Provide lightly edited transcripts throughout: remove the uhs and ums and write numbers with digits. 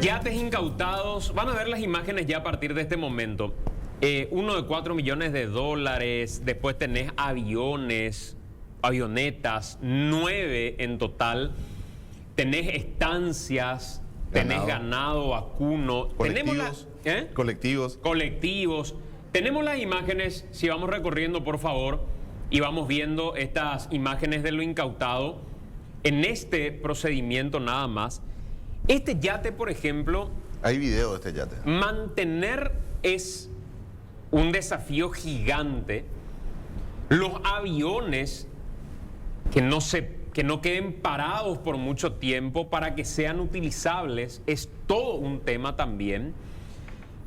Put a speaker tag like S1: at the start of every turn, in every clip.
S1: Yates incautados, van a ver las imágenes ya a partir de este momento. Uno de 4 millones de dólares, después tenés aviones, avionetas, 9 en total, tenés estancias, tenés ganado vacuno, colectivos. Tenemos las imágenes, si vamos recorriendo por favor, y vamos viendo estas imágenes de lo incautado en este procedimiento nada más. Este yate, por ejemplo...
S2: Hay video de este yate.
S1: Mantener es un desafío gigante. Los aviones que no queden parados por mucho tiempo para que sean utilizables es todo un tema también.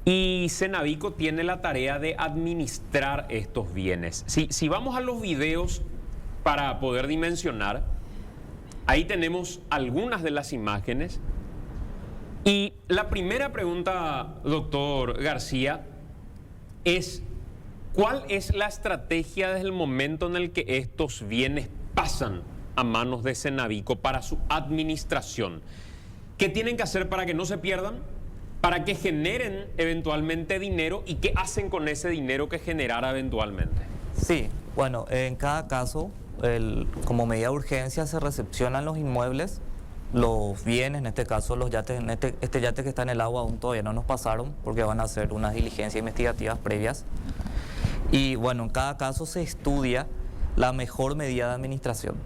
S1: Y Cenavico tiene la tarea de administrar estos bienes. Si vamos a los videos para poder dimensionar, ahí tenemos algunas de las imágenes. Y la primera pregunta, doctor García, es ¿cuál es la estrategia desde el momento en el que estos bienes pasan a manos de Cenavico para su administración? ¿Qué tienen que hacer para que no se pierdan? ¿Para que generen eventualmente dinero? ¿Y qué hacen con ese dinero que generara eventualmente?
S3: Sí, bueno, en cada caso, como medida de urgencia se recepcionan los inmuebles, los bienes, en este caso los yates, este yate que está en el agua aún todavía no nos pasaron porque van a hacer unas diligencias investigativas previas. Y bueno, en cada caso se estudia la mejor medida de administración.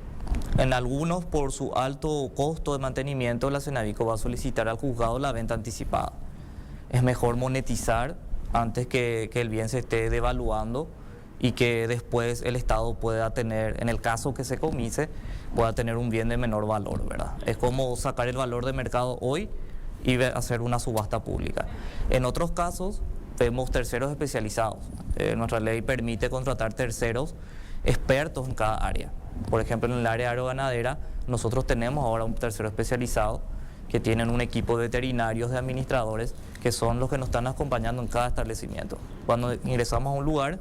S3: En algunos, por su alto costo de mantenimiento, la Cenavico va a solicitar al juzgado la venta anticipada. Es mejor monetizar antes que el bien se esté devaluando y que después el Estado pueda tener, en el caso que se comise, pueda tener un bien de menor valor, ¿verdad? Es como sacar el valor de mercado hoy y hacer una subasta pública. En otros casos, vemos terceros especializados. Nuestra ley permite contratar terceros expertos en cada área. Por ejemplo, en el área agroganadera, nosotros tenemos ahora un tercero especializado que tienen un equipo de veterinarios, de administradores, que son los que nos están acompañando en cada establecimiento. Cuando ingresamos a un lugar,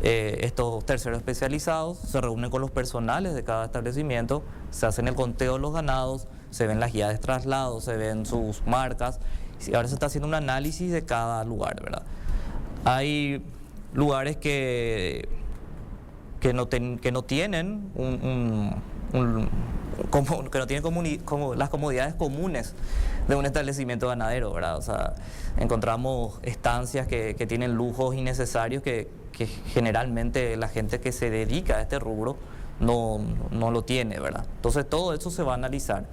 S3: estos terceros especializados se reúnen con los personales de cada establecimiento, se hacen el conteo de los ganados, se ven las guías de traslado, se ven sus marcas, y ahora se está haciendo un análisis de cada lugar, ¿verdad? Hay lugares que no tienen como las comodidades comunes de un establecimiento ganadero, ¿verdad? O sea, encontramos estancias que tienen lujos innecesarios que generalmente la gente que se dedica a este rubro no lo tiene, ¿verdad? Entonces todo eso se va a analizar.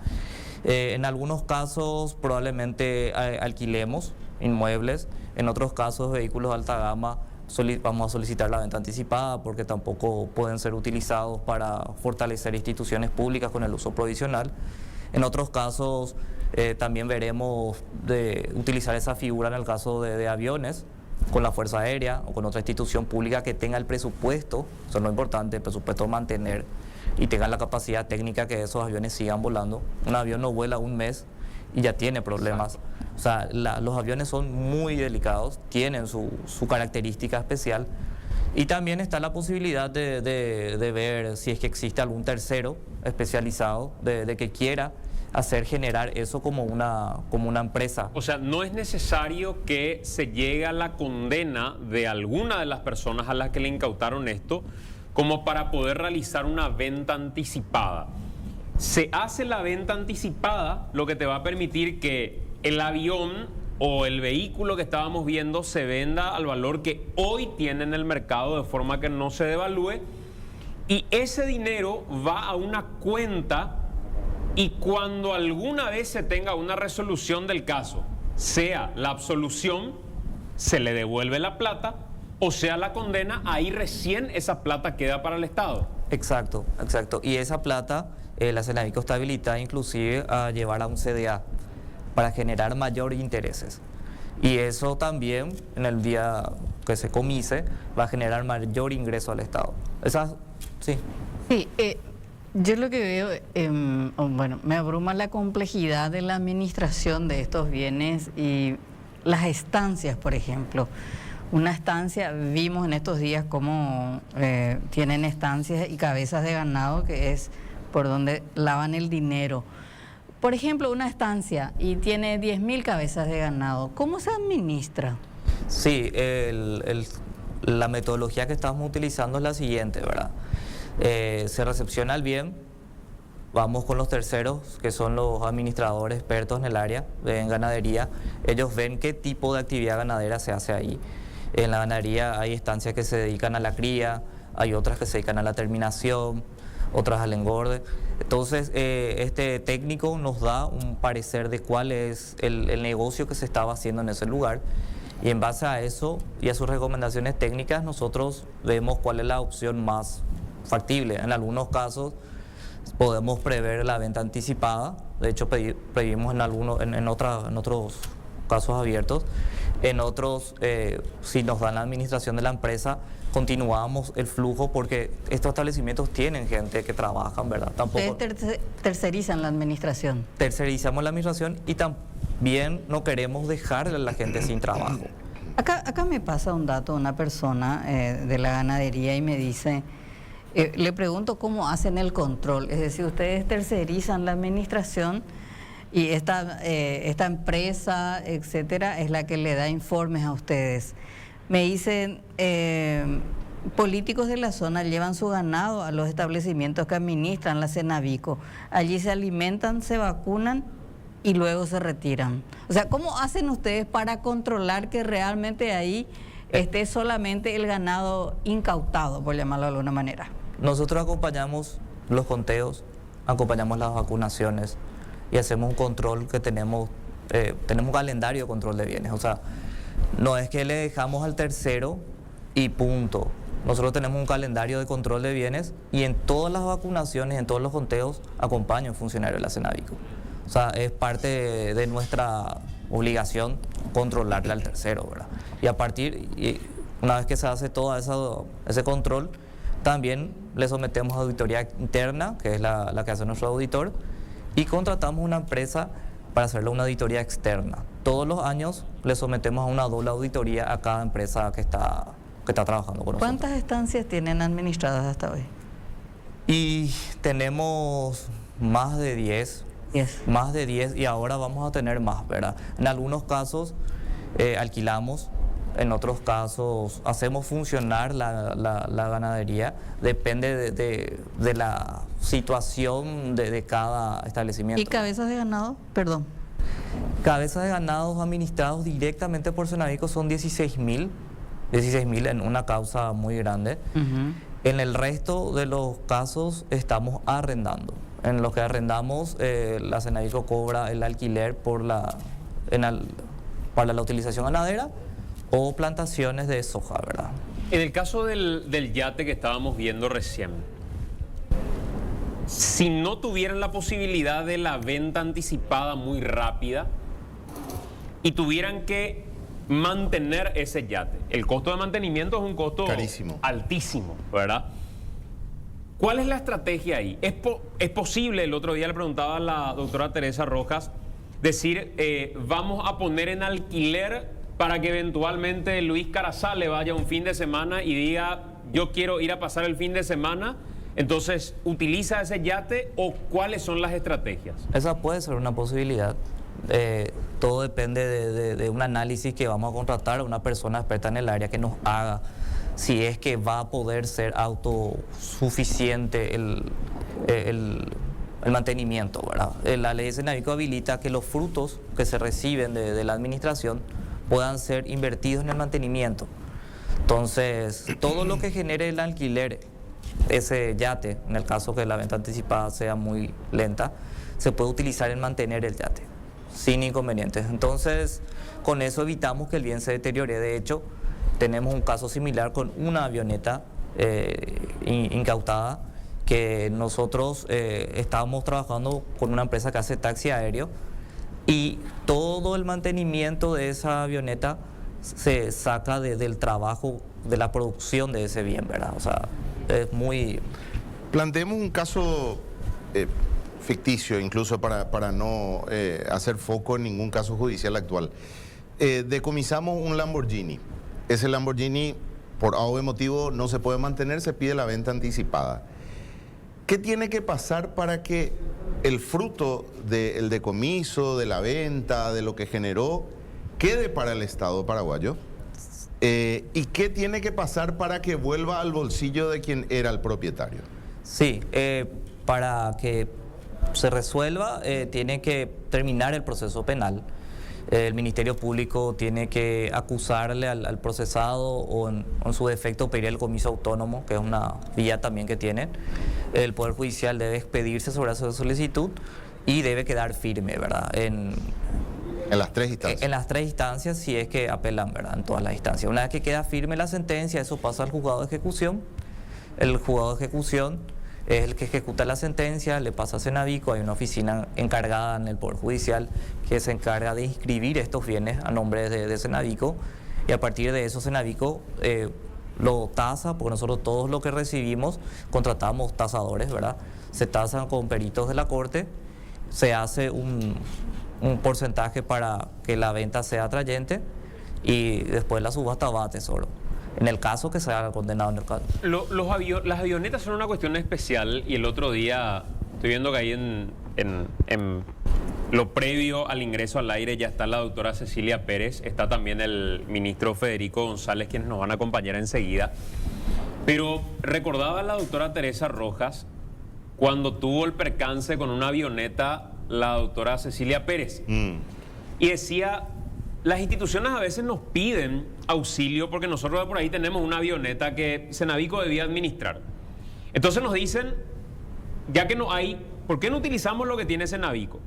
S3: En algunos casos probablemente alquilemos inmuebles, en otros casos vehículos de alta gama vamos a solicitar la venta anticipada porque tampoco pueden ser utilizados para fortalecer instituciones públicas con el uso provisional. En otros casos también veremos de utilizar esa figura en el caso de aviones con la Fuerza Aérea o con otra institución pública que tenga el presupuesto, eso es lo importante, el presupuesto mantener y tenga la capacidad técnica que esos aviones sigan volando. Un avión no vuela un mes y ya tiene problemas. O sea, los aviones son muy delicados, tienen su característica especial y también está la posibilidad de ver si es que existe algún tercero especializado de que quiera generar eso como una empresa.
S1: O sea, no es necesario que se llegue a la condena de alguna de las personas a las que le incautaron esto como para poder realizar una venta anticipada. Se hace la venta anticipada, lo que te va a permitir que el avión o el vehículo que estábamos viendo se venda al valor que hoy tiene en el mercado, de forma que no se devalúe, y ese dinero va a una cuenta, y cuando alguna vez se tenga una resolución del caso, sea la absolución, se le devuelve la plata, o sea la condena, ahí recién esa plata queda para el Estado.
S3: Exacto. Y esa plata, la Cenavico está habilitada inclusive a llevar a un CDA para generar mayor intereses. Y eso también, en el día que se comise, va a generar mayor ingreso al Estado. Sí.
S4: Sí, yo lo que veo, bueno, me abruma la complejidad de la administración de estos bienes y las estancias, por ejemplo. Una estancia, vimos en estos días cómo tienen estancias y cabezas de ganado, que es por donde lavan el dinero. por ejemplo, una estancia y tiene 10.000 cabezas de ganado, ¿cómo se administra?
S3: Sí, la metodología que estamos utilizando es la siguiente, ¿verdad? Se recepciona el bien, vamos con los terceros, que son los administradores expertos en el área, en ganadería. Ellos ven qué tipo de actividad ganadera se hace ahí. En la ganadería hay estancias que se dedican a la cría, hay otras que se dedican a la terminación, otras al engorde. Entonces, este técnico nos da un parecer de cuál es el negocio que se estaba haciendo en ese lugar, y en base a eso y a sus recomendaciones técnicas nosotros vemos cuál es la opción más factible. En algunos casos podemos prever la venta anticipada, de hecho previmos en otros casos abiertos. En otros, si nos dan la administración de la empresa, continuamos el flujo porque estos establecimientos tienen gente que trabajan, ¿verdad? Tampoco
S4: Ustedes tercerizan la administración.
S3: tercerizamos la administración y también no queremos dejarle a la gente sin trabajo.
S4: Acá me pasa un dato, una persona de la ganadería y me dice, le pregunto cómo hacen el control, es decir, ustedes tercerizan la administración y esta empresa, etcétera, es la que le da informes a ustedes. Me dicen, políticos de la zona llevan su ganado a los establecimientos que administran la Cenavico. Allí se alimentan, se vacunan y luego se retiran. O sea, ¿cómo hacen ustedes para controlar que realmente ahí esté solamente el ganado incautado, por llamarlo de alguna manera?
S3: Nosotros acompañamos los conteos, acompañamos las vacunaciones y hacemos un control que tenemos un calendario de control de bienes. O sea, no es que le dejamos al tercero y punto. Nosotros tenemos un calendario de control de bienes y en todas las vacunaciones, en todos los conteos, acompaña un funcionario de la Cenavico. O sea, es parte de nuestra obligación controlarle al tercero, ¿verdad? Y una vez que se hace todo ese control, también le sometemos a auditoría interna, que es la que hace nuestro auditor, y contratamos una empresa para hacerle una auditoría externa. Todos los años le sometemos a una doble auditoría a cada empresa que está trabajando con nosotros.
S4: ¿Cuántas estancias tienen administradas hasta hoy?
S3: Y tenemos más de 10. Más de 10 y ahora vamos a tener más, ¿verdad? En algunos casos alquilamos, en otros casos hacemos funcionar la ganadería, depende de la situación de cada establecimiento.
S4: ¿Y cabezas de ganado? Perdón.
S3: Cabezas de ganado administrados directamente por Cenavico son 16.000 en una causa muy grande. En el resto de los casos estamos arrendando. En los que arrendamos, la Cenavico cobra el alquiler para la utilización ganadera o plantaciones de soja, ¿verdad?
S1: En el caso del yate que estábamos viendo recién, si no tuvieran la posibilidad de la venta anticipada muy rápida y tuvieran que mantener ese yate, el costo de mantenimiento es un costo
S2: carísimo,
S1: altísimo, ¿verdad? ¿Cuál es la estrategia ahí? ¿Es posible, el otro día le preguntaba a la doctora Teresa Rojas, decir, vamos a poner en alquiler para que eventualmente Luis Carazale vaya un fin de semana y diga, yo quiero ir a pasar el fin de semana, entonces utiliza ese yate, o cuáles son las estrategias?
S3: Esa puede ser una posibilidad. Todo depende de un análisis que vamos a contratar a una persona experta en el área que nos haga si es que va a poder ser autosuficiente el mantenimiento, ¿verdad? La ley de Cenavico habilita que los frutos que se reciben de la administración puedan ser invertidos en el mantenimiento. Entonces, todo lo que genere el alquiler, ese yate, en el caso que la venta anticipada sea muy lenta, se puede utilizar en mantener el yate, sin inconvenientes. Entonces, con eso evitamos que el bien se deteriore. De hecho, tenemos un caso similar con una avioneta incautada, que nosotros estábamos trabajando con una empresa que hace taxi aéreo, y todo el mantenimiento de esa avioneta se saca del trabajo, de la producción de ese bien, ¿verdad? O sea, es muy...
S2: Planteemos un caso ficticio, incluso para no hacer foco en ningún caso judicial actual. Decomisamos un Lamborghini. Ese Lamborghini, por algún motivo, no se puede mantener, se pide la venta anticipada. ¿qué tiene que pasar para que el fruto del decomiso, de la venta, de lo que generó, quede para el Estado paraguayo? ¿Y qué tiene que pasar para que vuelva al bolsillo de quien era el propietario?
S3: Sí, para que se resuelva, tiene que terminar el proceso penal. El Ministerio Público tiene que acusarle al procesado o en su defecto pedir el comiso autónomo, que es una vía también que tienen. El Poder Judicial debe expedirse sobre esa solicitud y debe quedar firme, ¿verdad? En
S2: las 3 instancias.
S3: En las 3 instancias, si es que apelan, ¿verdad? En todas las instancias. Una vez que queda firme la sentencia, eso pasa al juzgado de ejecución. El juzgado de ejecución es el que ejecuta la sentencia, le pasa a Cenavico, hay una oficina encargada en el Poder Judicial que se encarga de inscribir estos bienes a nombre de Cenavico, y a partir de eso Cenavico lo tasa, porque nosotros todos lo que recibimos contratamos tasadores, ¿verdad? Se tasan con peritos de la Corte, se hace un porcentaje para que la venta sea atrayente y después la subasta va a Tesoro. En el caso que sea condenado en el caso.
S1: Las avionetas son una cuestión especial, y el otro día estoy viendo que ahí en lo previo al ingreso al aire ya está la doctora Cecilia Pérez, está también el ministro Federico González, quienes nos van a acompañar enseguida. Pero recordaba la doctora Teresa Rojas cuando tuvo el percance con una avioneta, la doctora Cecilia Pérez, y decía: las instituciones a veces nos piden auxilio porque nosotros por ahí tenemos una avioneta que Cenavico debía administrar. Entonces nos dicen, ya que no hay, ¿por qué no utilizamos lo que tiene Cenavico?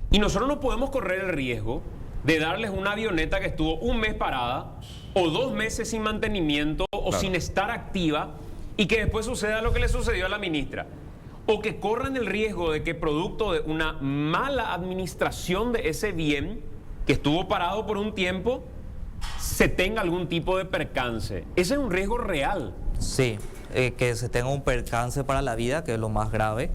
S1: Y nosotros no podemos correr el riesgo de darles una avioneta que estuvo un mes parada o 2 meses sin mantenimiento o sin estar activa, y que después suceda lo que le sucedió a la ministra. O que corran el riesgo de que producto de una mala administración de ese bien que estuvo parado por un tiempo, se tenga algún tipo de percance. Ese es un riesgo real.
S3: Sí, que se tenga un percance para la vida, que es lo más grave,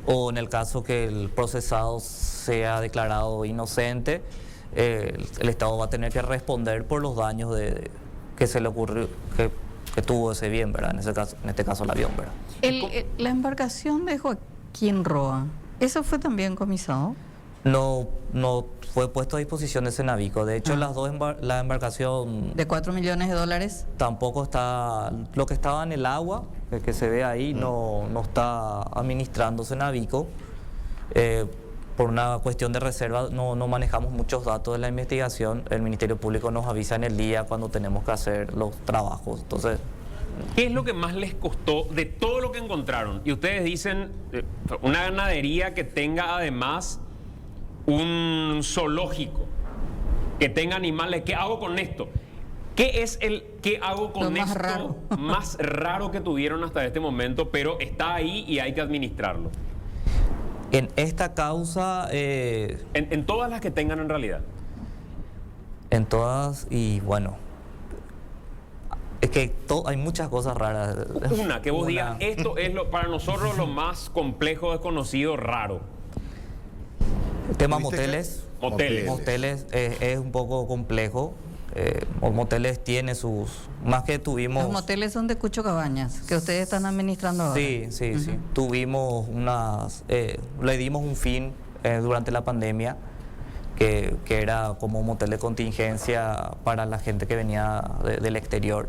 S3: o en el caso que el procesado sea declarado inocente, el Estado va a tener que responder por los daños que se le ocurrió, que tuvo ese bien, ¿verdad? En este caso el avión, ¿verdad?
S4: La embarcación de Joaquín Roa, ¿eso fue también comisado?
S3: No fue puesto a disposición de Cenavico. De hecho, la embarcación...
S4: ¿De 4 millones de dólares?
S3: Tampoco está... Lo que estaba en el agua, que se ve ahí, no está administrando Cenavico. Por una cuestión de reserva, no manejamos muchos datos de la investigación. El Ministerio Público nos avisa en el día cuando tenemos que hacer los trabajos. Entonces...
S1: ¿Qué es lo que más les costó de todo lo que encontraron? Y ustedes dicen, una ganadería que tenga además un zoológico, que tenga animales. ¿Qué hago con esto? ¿Qué es qué hago con
S4: lo más
S1: esto
S4: raro?
S1: más raro que tuvieron hasta este momento, pero está ahí y hay que administrarlo?
S3: En esta causa...
S1: En todas las que tengan en realidad.
S3: En todas, y bueno... Es que hay muchas cosas raras.
S1: Una, que vos digas, esto es para nosotros lo más complejo, desconocido, raro.
S3: El tema moteles.
S1: Moteles
S3: es un poco complejo. Los moteles tiene sus... Más que tuvimos...
S4: Los moteles son de Cucho Cabañas, que ustedes están administrando ahora.
S3: Sí. Tuvimos le dimos un fin durante la pandemia, que era como un motel de contingencia para la gente que venía del exterior.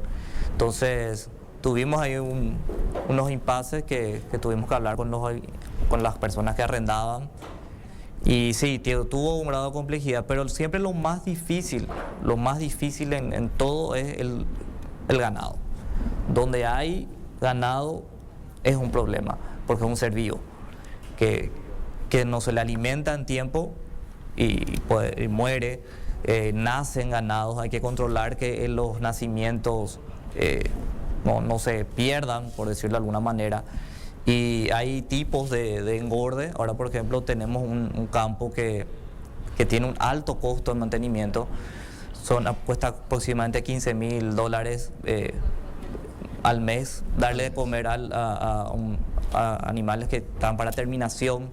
S3: Entonces, tuvimos ahí unos impases que tuvimos que hablar con las personas que arrendaban. Y sí, tuvo un grado de complejidad, pero siempre lo más difícil en todo es el ganado. Donde hay ganado es un problema, porque es un ser vivo que no se le alimenta en tiempo y muere. Nacen ganados, hay que controlar que los nacimientos no se pierdan, por decirlo de alguna manera. Y hay tipos de engorde. Ahora, por ejemplo, tenemos un campo que tiene un alto costo de mantenimiento. Cuesta aproximadamente $15,000 al mes darle de comer a animales que están para terminación.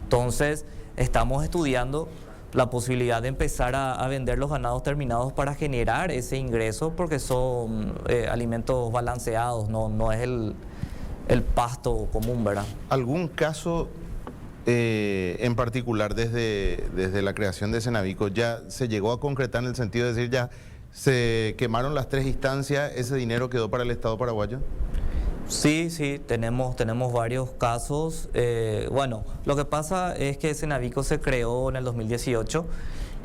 S3: Entonces, estamos estudiando la posibilidad de empezar a vender los ganados terminados para generar ese ingreso, porque son alimentos balanceados, no es el el pasto común, ¿verdad?
S2: ¿Algún caso en particular desde la creación de Cenavico ya se llegó a concretar en el sentido de decir ya se quemaron las 3 instancias, ese dinero quedó para el Estado paraguayo?
S3: Sí, tenemos varios casos. Bueno, lo que pasa es que Cenavico se creó en el 2018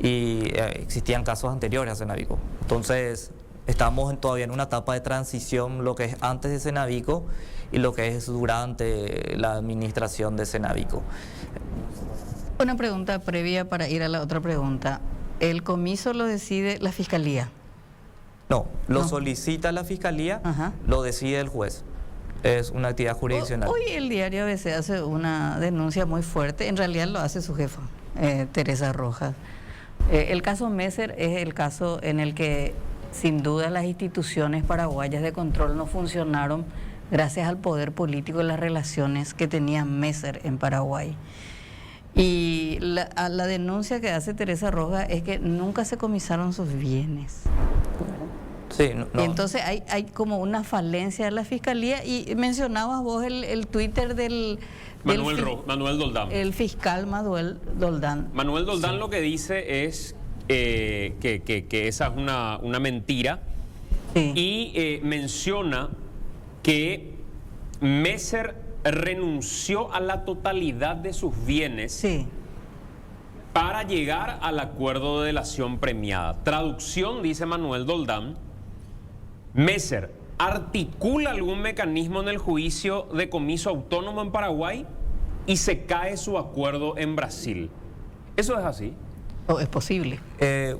S3: y existían casos anteriores a Cenavico. Entonces, estamos todavía en una etapa de transición, lo que es antes de Cenavico y lo que es durante la administración de Cenavico.
S4: Una pregunta previa para ir a la otra pregunta. ¿El comiso lo decide la Fiscalía?
S3: No, lo
S4: No.
S3: solicita la Fiscalía,
S4: Ajá.
S3: lo decide el juez. Es una actividad jurisdiccional.
S4: Hoy el diario ABC hace una denuncia muy fuerte, en realidad lo hace su jefa, Teresa Rojas. El caso Messer es el caso en el que sin duda las instituciones paraguayas de control no funcionaron gracias al poder político y las relaciones que tenía Messer en Paraguay. Y la denuncia que hace Teresa Rojas es que nunca se comisaron sus bienes.
S3: Sí,
S4: Y entonces hay como una falencia de la Fiscalía y mencionabas vos el Twitter del
S1: Manuel Doldán.
S4: el fiscal Manuel Doldán.
S1: Manuel Doldán lo que dice es que esa es una mentira
S4: Sí.
S1: y menciona que Messer renunció a la totalidad de sus bienes
S4: Sí.
S1: para llegar al acuerdo de delación premiada. Traducción, dice Manuel Doldán, Messer articula algún mecanismo en el juicio de comiso autónomo en Paraguay y se cae su acuerdo en Brasil. ¿Eso es así?
S4: ¿O es posible?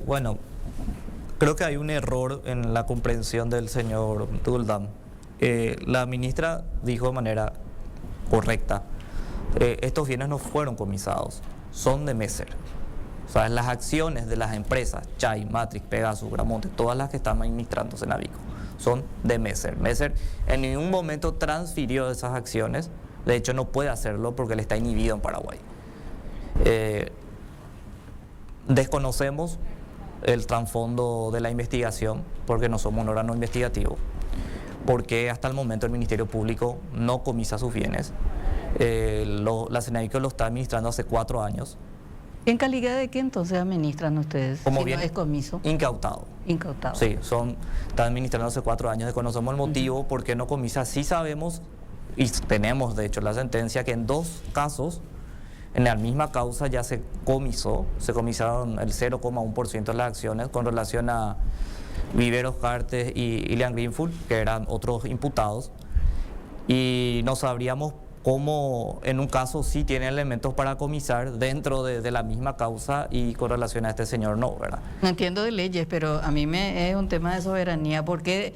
S3: Bueno, creo que hay un error en la comprensión del señor Doldán. La ministra dijo de manera correcta, estos bienes no fueron comisados, son de Messer. O sea, las acciones de las empresas, Chay, Matrix, Pegasus, Gramonte, todas las que están administrando Cenavico, son de Messer. Messer en ningún momento transfirió esas acciones, de hecho no puede hacerlo porque él está inhibido en Paraguay. Desconocemos el trasfondo de la investigación porque no somos un órgano investigativo, porque hasta el momento el Ministerio Público no comisa sus bienes. La Cenavico lo está administrando hace 4 años.
S4: ¿En calidad de qué entonces administran ustedes?
S3: Como
S4: Si
S3: bien
S4: no es comiso.
S3: incautado.
S4: Incautado.
S3: Sí, están administrando hace 4 años. Desconocemos el motivo por qué no comisa. Sí sabemos, y tenemos de hecho la sentencia, que en 2 casos, en la misma causa ya se comisaron el 0,1% de las acciones con relación a Viveros Cartes y Ilian Greenfield, que eran otros imputados. Y no sabríamos cómo en un caso sí tiene elementos para comisar dentro de la misma causa y con relación a este señor no, ¿verdad?
S4: No entiendo de leyes, pero a mí me es un tema de soberanía. ¿Por qué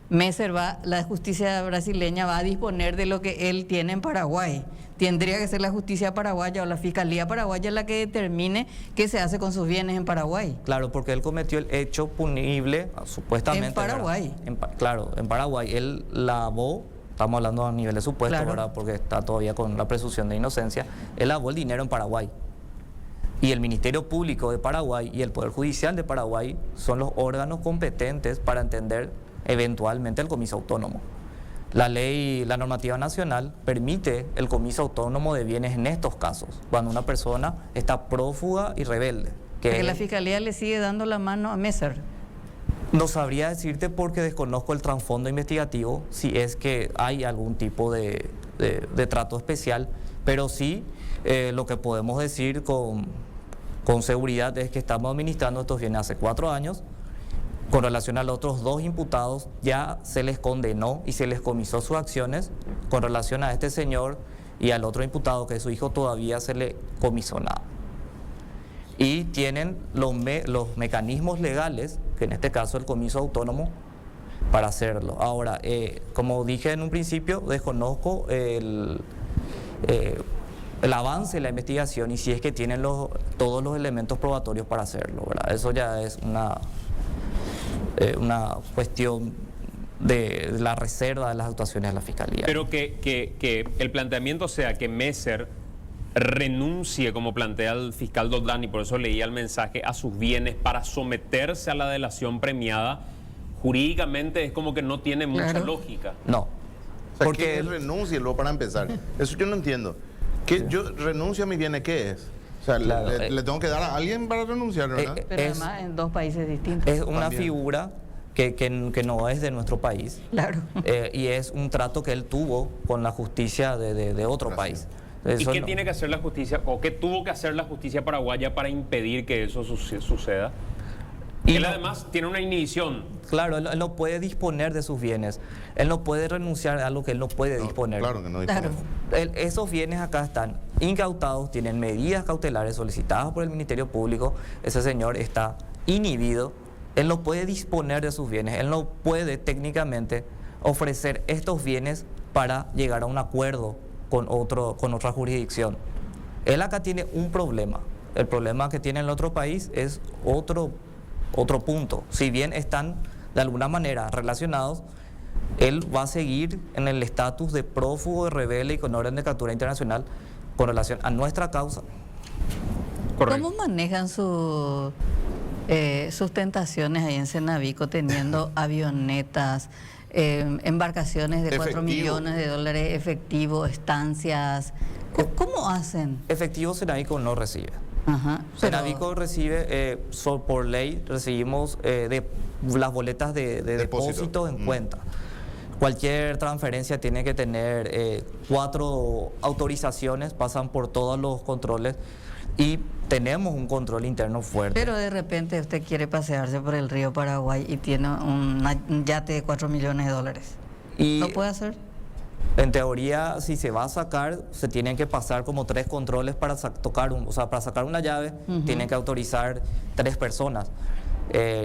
S4: Messer la justicia brasileña va a disponer de lo que él tiene en Paraguay? Tendría que ser la justicia paraguaya o la fiscalía paraguaya la que determine qué se hace con sus bienes en Paraguay.
S3: Claro, porque él cometió el hecho punible, supuestamente.
S4: En Paraguay.
S3: Claro, en Paraguay. Él lavó, estamos hablando a nivel de supuesto,
S4: Claro.
S3: ¿verdad? Porque está todavía con la presunción de inocencia. Él lavó el dinero en Paraguay. Y el Ministerio Público de Paraguay y el Poder Judicial de Paraguay son los órganos competentes para entender eventualmente el comiso autónomo. La ley, la normativa nacional permite el comiso autónomo de bienes en estos casos, cuando una persona está prófuga y rebelde.
S4: Que la fiscalía le sigue dando la mano a Messer.
S3: No sabría decirte porque desconozco el trasfondo investigativo, si es que hay algún tipo de trato especial, pero sí lo que podemos decir con seguridad es que estamos administrando estos bienes hace 4 años. Con relación a los otros 2 imputados, ya se les condenó y se les comisó sus acciones. Con relación a este señor y al otro imputado, que es su hijo, todavía se le comisó nada. Y tienen los mecanismos legales, que en este caso el comiso autónomo, para hacerlo. Ahora, como dije en un principio, desconozco el avance de la investigación y si es que tienen todos los elementos probatorios para hacerlo, ¿verdad? Eso ya es una cuestión de la reserva de las actuaciones de la Fiscalía.
S1: Pero que el planteamiento sea que Messer renuncie, como plantea el fiscal Doldán, y por eso leía el mensaje, a sus bienes para someterse a la delación premiada, jurídicamente es como que no tiene mucha
S4: Claro.
S1: lógica.
S3: No.
S2: sea,
S3: Porque
S2: ¿qué es
S3: él-
S2: renúncielo para empezar? Eso yo no entiendo. ¿Qué, yo renuncio a mis bienes, ¿qué es? O sea,
S3: Claro,
S2: le tengo que dar a alguien para renunciar, ¿verdad?
S4: Pero
S3: es-
S4: además en dos países distintos.
S3: Es una
S2: También.
S3: figura que no es de nuestro país.
S4: Claro.
S3: Y es un trato que él tuvo con la justicia de otro
S2: Gracias.
S3: país.
S1: ¿Y
S3: Eso
S1: qué
S3: no-
S1: tiene que hacer la justicia, o qué tuvo que hacer la justicia paraguaya para impedir que eso suceda?
S3: Y
S1: Él
S3: no-
S1: además tiene una inhibición.
S3: Claro, él no puede disponer de sus bienes. Él no puede renunciar a algo que él no puede
S2: No,
S3: disponer.
S2: Claro que no
S4: Claro.
S2: dispone.
S3: Esos bienes acá están incautados, tienen medidas cautelares solicitadas por el Ministerio Público. Ese señor está inhibido. Él no puede disponer de sus bienes. Él no puede técnicamente ofrecer estos bienes para llegar a un acuerdo con otra jurisdicción. Él acá tiene un problema. El problema que tiene en el otro país es otro punto. Si bien están de alguna manera relacionados, él va a seguir en el estatus de prófugo, de rebelde y con orden de captura internacional con relación a nuestra causa.
S1: Correcto.
S4: ¿Cómo manejan sus tentaciones ahí en Cenavico teniendo avionetas, embarcaciones de 4
S2: Efectivo.
S4: millones de dólares, efectivo, estancias? ¿Cómo hacen?
S3: Efectivo Cenavico no recibe.
S4: Ajá, pero-
S3: Cenavico recibe, por ley, recibimos de las boletas de
S2: Depósito.
S3: depósito en cuenta. Cualquier transferencia tiene que tener 4 autorizaciones, pasan por todos los controles y tenemos un control interno fuerte.
S4: Pero de repente usted quiere pasearse por el río Paraguay y tiene un yate de 4 millones de dólares.
S3: Y
S4: ¿Lo puede hacer?
S3: en teoría, si se va a sacar, se tienen que pasar como 3 controles para para sacar una llave, tienen que autorizar 3 personas.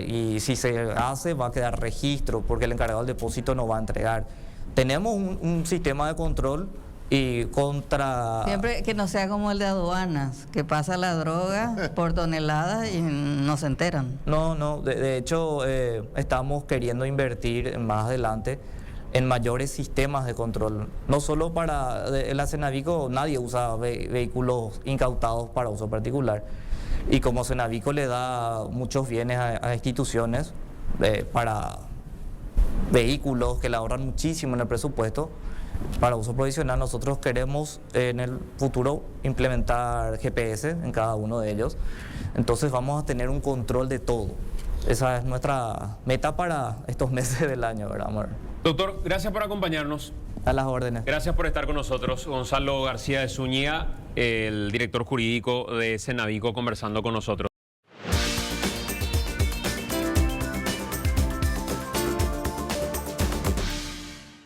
S3: Y si se hace, va a quedar registro, porque el encargado del depósito no va a entregar. Tenemos un sistema de control y contra...
S4: Siempre que no sea como el de aduanas, que pasa la droga por toneladas y no se enteran.
S3: No, de hecho, estamos queriendo invertir más adelante en mayores sistemas de control. No solo para la Cenavico, nadie usa vehículos incautados para uso particular. Y como Cenavico le da muchos bienes a instituciones para vehículos que le ahorran muchísimo en el presupuesto, para uso provisional, nosotros queremos en el futuro implementar GPS en cada uno de ellos. Entonces vamos a tener un control de todo. Esa es nuestra meta para estos meses del año, ¿verdad, amor?
S1: Doctor, gracias por acompañarnos.
S3: A las órdenes.
S1: Gracias por estar con nosotros. Gonzalo García de Zúñiga, el director jurídico de Cenavico, conversando con nosotros.